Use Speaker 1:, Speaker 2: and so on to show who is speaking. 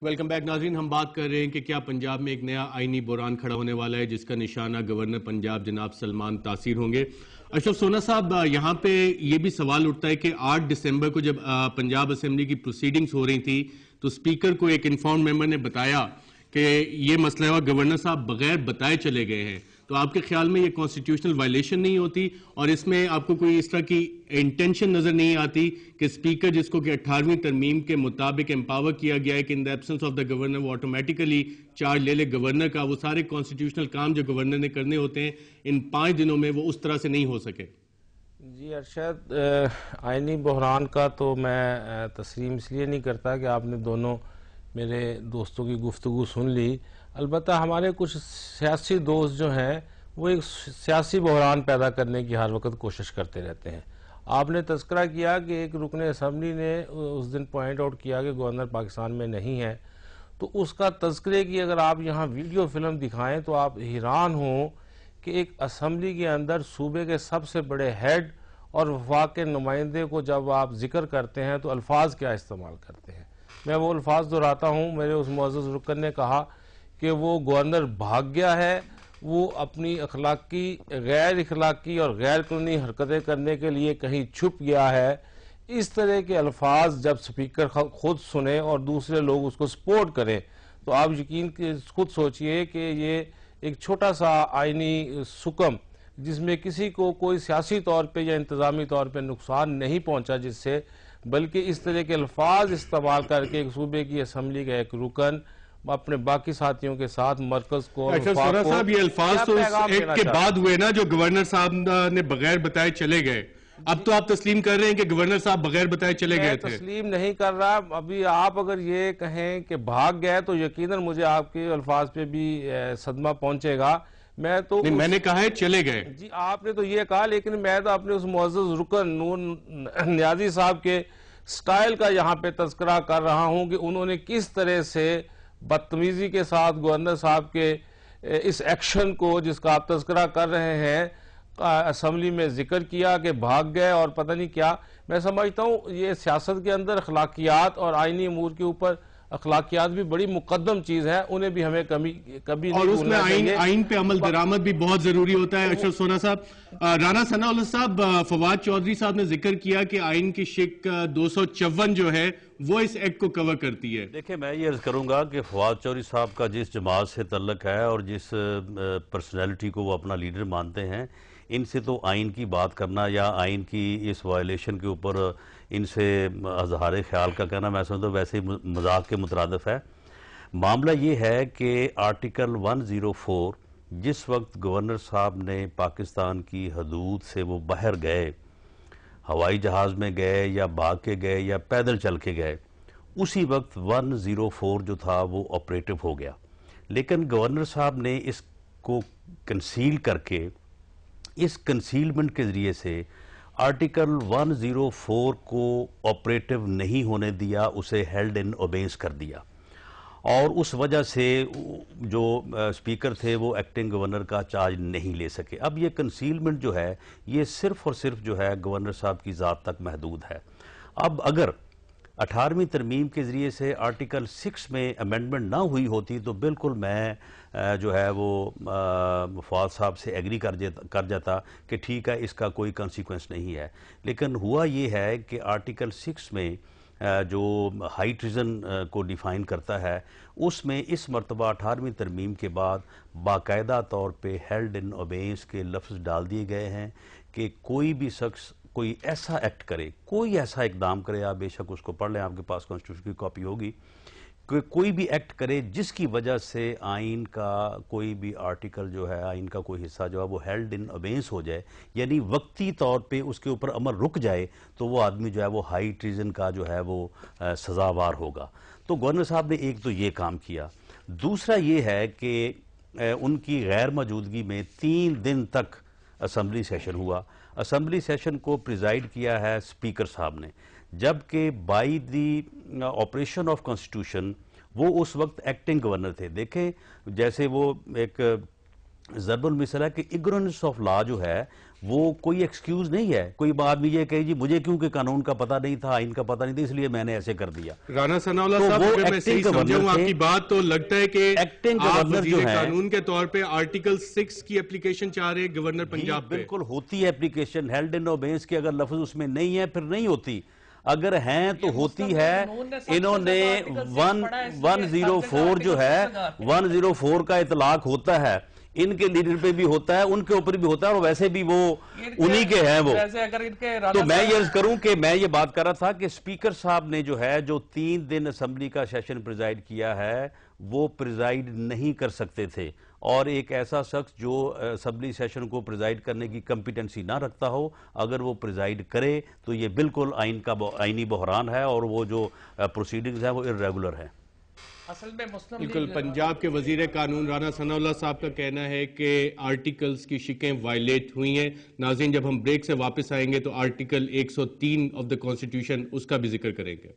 Speaker 1: Welcome back ناظرین. ہم بات کر رہے ہیں کہ کیا پنجاب میں ایک نیا آئینی بحران کھڑا ہونے والا ہے جس کا نشانہ گورنر پنجاب جناب سلمان تاثیر ہوں گے. اشرف سونا صاحب، یہاں پہ یہ بھی سوال اٹھتا ہے کہ 8 دسمبر کو جب پنجاب اسمبلی کی پروسیڈنگز ہو رہی تھی تو اسپیکر کو ایک انفارم ممبر نے بتایا کہ یہ مسئلہ ہوا، گورنر صاحب بغیر بتائے چلے گئے ہیں. تو آپ کے خیال میں یہ کانسٹیٹیوشنل وائلیشن نہیں ہوتی؟ اور اس میں آپ کو کوئی اس طرح کی انٹینشن نظر نہیں آتی کہ اسپیکر جس کو کہ 18ویں ترمیم کے مطابق امپاور کیا گیا ہے کہ in the absence of the governor وہ آٹومیٹیکلی چارج لے لے گورنر کا، وہ سارے کانسٹیٹیوشنل کام جو گورنر نے کرنے ہوتے ہیں ان 5 دنوں میں وہ اس طرح سے نہیں ہو سکے؟
Speaker 2: جی ارشد، آئینی بحران کا تو میں تسلیم اس لیے نہیں کرتا کہ آپ نے دونوں میرے دوستوں کی گفتگو سن لی. البتہ ہمارے کچھ سیاسی دوست جو ہیں وہ ایک سیاسی بحران پیدا کرنے کی ہر وقت کوشش کرتے رہتے ہیں. آپ نے تذکرہ کیا کہ ایک رکن اسمبلی نے اس دن پوائنٹ آؤٹ کیا کہ گورنر پاکستان میں نہیں ہے، تو اس کا تذکرے کی اگر آپ یہاں ویڈیو فلم دکھائیں تو آپ حیران ہوں کہ ایک اسمبلی کے اندر صوبے کے سب سے بڑے ہیڈ اور وفاق کے نمائندے کو جب آپ ذکر کرتے ہیں تو الفاظ کیا استعمال کرتے ہیں. میں وہ الفاظ دہراتا ہوں. میرے اس معزز رکن نے کہا کہ وہ گورنر بھاگ گیا ہے، وہ اپنی اخلاقی، غیر اخلاقی اور غیر قانونی حرکتیں کرنے کے لیے کہیں چھپ گیا ہے. اس طرح کے الفاظ جب سپیکر خود سنیں اور دوسرے لوگ اس کو سپورٹ کریں تو آپ یقین خود سوچئے کہ یہ ایک چھوٹا سا آئینی سکم جس میں کسی کو کوئی سیاسی طور پہ یا انتظامی طور پہ نقصان نہیں پہنچا جس سے، بلکہ اس طرح کے الفاظ استعمال کر کے ایک صوبے کی اسمبلی کا ایک رکن اپنے باقی ساتھیوں کے ساتھ مرکز کو
Speaker 1: صاحب یہ الفاظ تو اس ایکٹ کے بعد ہوئے نا جو گورنر صاحب نے بغیر بتائے چلے گئے. اب تو آپ تسلیم کر رہے ہیں کہ گورنر صاحب بغیر بتائے چلے گئے تھے؟
Speaker 2: میں تسلیم نہیں کر رہا. ابھی آپ اگر یہ کہیں کہ بھاگ گئے تو یقیناً مجھے آپ کے الفاظ پہ بھی صدمہ پہنچے گا. میں
Speaker 1: نے کہا ہے چلے گئے.
Speaker 2: جی آپ نے تو یہ کہا، لیکن میں تو اپنے اس معزز رکن نور نیازی صاحب کے سٹائل کا یہاں پہ تذکرہ کر رہا ہوں کہ انہوں نے کس طرح سے بدتمیزی کے ساتھ گورنر صاحب کے اس ایکشن کو جس کا آپ تذکرہ کر رہے ہیں اسمبلی میں ذکر کیا کہ بھاگ گئے اور پتہ نہیں کیا. میں سمجھتا ہوں یہ سیاست کے اندر اخلاقیات اور آئینی امور کے اوپر اخلاقیات بھی بڑی مقدم چیز ہے، انہیں بھی ہمیں کبھی نہیں
Speaker 1: اور اس میں آئین پہ عمل درآمد بھی بہت ضروری ہوتا ہے. اشرف سونا صاحب، رانا ثناء اللہ صاحب، فواد چودھری صاحب نے ذکر کیا کہ آئین کی شق 254 جو ہے وہ اس ایکٹ کو کور کرتی ہے.
Speaker 3: دیکھیں، میں یہ عرض کروں گا کہ فواد چودھری صاحب کا جس جماعت سے تعلق ہے اور جس پرسنالٹی کو وہ اپنا لیڈر مانتے ہیں، ان سے تو آئین کی بات کرنا یا آئین کی اس وائلیشن کے اوپر ان سے اظہار خیال کا کہنا میں سمجھتا ہوں ویسے مذاق کے مترادف ہے. معاملہ یہ ہے کہ آرٹیکل 104 جس وقت گورنر صاحب نے پاکستان کی حدود سے وہ باہر گئے، ہوائی جہاز میں گئے یا بھاگ کے گئے یا پیدل چل کے گئے، اسی وقت 104 جو تھا وہ آپریٹو ہو گیا. لیکن گورنر صاحب نے اس کو کنسیل کر کے، اس کنسیلمنٹ کے ذریعے سے آرٹیکل 104 کو آپریٹو نہیں ہونے دیا، اسے ہیلڈ ان اوبیس کر دیا، اور اس وجہ سے جو اسپیکر تھے وہ ایکٹنگ گورنر کا چارج نہیں لے سکے. اب یہ کنسیلمنٹ جو ہے یہ صرف اور صرف جو ہے گورنر صاحب کی ذات تک محدود ہے. اب اگر 18ویں ترمیم کے ذریعے سے آرٹیکل 6 میں امینڈمنٹ نہ ہوئی ہوتی تو بالکل میں جو ہے وہ فواد صاحب سے ایگری کر جاتا کہ ٹھیک ہے، اس کا کوئی کنسیکوینس نہیں ہے. لیکن ہوا یہ ہے کہ آرٹیکل 6 میں جو ہائی ٹریزن کو ڈیفائن کرتا ہے، اس میں اس مرتبہ 18ویں ترمیم کے بعد باقاعدہ طور پہ ہیلڈ ان اوبیس کے لفظ ڈال دیے گئے ہیں کہ کوئی بھی شخص کوئی ایسا ایکٹ کرے، کوئی ایسا اقدام کرے، آپ بے شک اس کو پڑھ لیں، آپ کے پاس کانسٹیٹیوشن کی کاپی ہوگی، کہ کوئی بھی ایکٹ کرے جس کی وجہ سے آئین کا کوئی بھی آرٹیکل جو ہے، آئین کا کوئی حصہ جو ہے وہ ہیلڈ ان اوبیس ہو جائے، یعنی وقتی طور پہ اس کے اوپر عمل رک جائے، تو وہ آدمی جو ہے وہ ہائی ٹریزن کا جو ہے وہ سزاوار ہوگا. تو گورنر صاحب نے ایک تو یہ کام کیا. دوسرا یہ ہے کہ ان کی غیر موجودگی میں 3 دن تک اسمبلی سیشن ہوا. اسمبلی سیشن کو پریزائیڈ کیا ہے اسپیکر صاحب نے، جبکہ by the operation of constitution وہ اس وقت ایکٹنگ گورنر تھے. دیکھیں، جیسے وہ ایک ضرب المثل ہے کہ اگنورنس آف لا جو ہے وہ کوئی ایکسکیوز نہیں ہے. کوئی آدمی یہ کہے جی مجھے کیونکہ قانون کا پتہ نہیں تھا، آئین کا پتہ نہیں تھا، اس لیے میں نے ایسے کر دیا.
Speaker 1: رانا ثناء اللہ صاحب اگر میں صحیح سمجھا ہوں آپ کی بات تو لگتا ہے کہ آپ وزیر قانون کے طور پہ آرٹیکل 6 کی اپلیکیشن چاہ رہے ہیں گورنر پنجاب پہ.
Speaker 3: بالکل ہوتی ہے اپلیکیشن، ہیلڈ ان اوبیس کے اگر لفظ اس میں نہیں ہے پھر نہیں ہوتی، اگر ہیں تو ہوتی ہے. انہوں نے 104 جو ہے 104 کا اطلاق ہوتا ہے، ان کے لیڈر پہ بھی ہوتا ہے، ان کے اوپر بھی ہوتا ہے، اور ویسے بھی وہ انہی کے ہیں. وہ تو میں یہ عرض کروں کہ میں یہ بات کر رہا تھا کہ اسپیکر صاحب نے جو ہے جو 3 دن اسمبلی کا سیشن پریزائیڈ کیا ہے وہ پریزائیڈ نہیں کر سکتے تھے، اور ایک ایسا شخص جو اسمبلی سیشن کو پریزائیڈ کرنے کی کمپیٹنسی نہ رکھتا ہو اگر وہ پریزائیڈ کرے تو یہ بالکل آئینی بحران ہے، اور وہ جو پروسیڈنگز ہیں وہ ارریگولر ہیں.
Speaker 1: بالکل. پنجاب کے وزیر قانون رانا ثناء اللہ صاحب کا کہنا ہے کہ آرٹیکلز کی شقیں وائلیٹ ہوئی ہیں. ناظرین جب ہم بریک سے واپس آئیں گے تو آرٹیکل 103 آف دا کانسٹیٹیوشن اس کا بھی ذکر کریں گے.